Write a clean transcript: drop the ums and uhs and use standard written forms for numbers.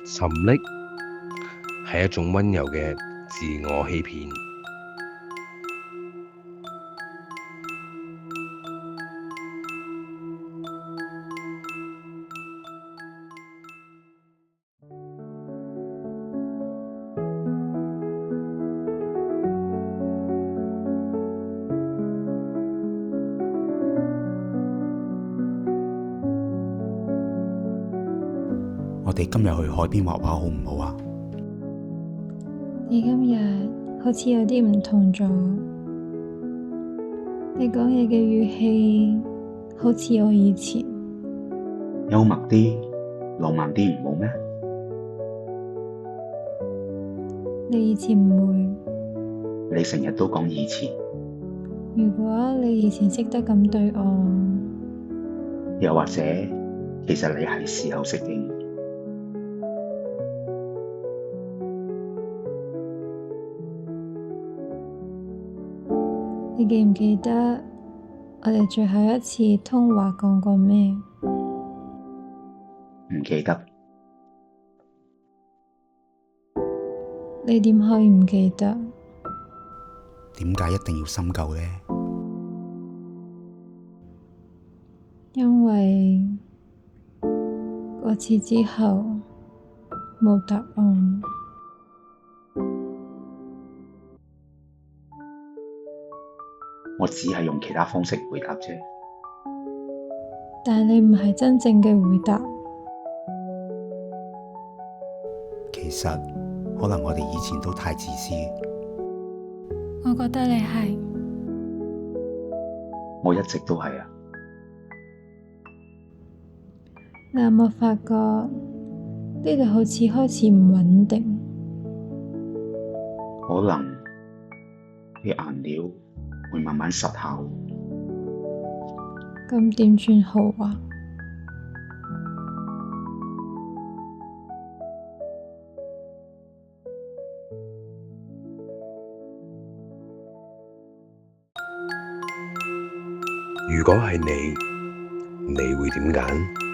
沉溺係一種溫柔嘅自我欺騙。我哋今日去海邊畫畫好唔好啊？你今日好似有啲唔同咗，你講嘢嘅語氣好似我以前。幽默啲、浪漫啲唔好咩？你以前唔會。你成日都講以前，如果你以前識得咁對我，又或者其實你係時候適應。你記唔記得我哋最後一次通話講過咩？唔記得。你點可以唔記得？點解一定要深究呢？因為嗰次之後冇答案。我只係用其他方式回答啫。但你唔係真正嘅回答。其實可能我哋以前都太自私。我覺得你係。我一直都係啊。你有冇發覺呢度好似開始唔穩定？可能啲顏料會慢慢失效。咁點算好啊？如果係你會點揀？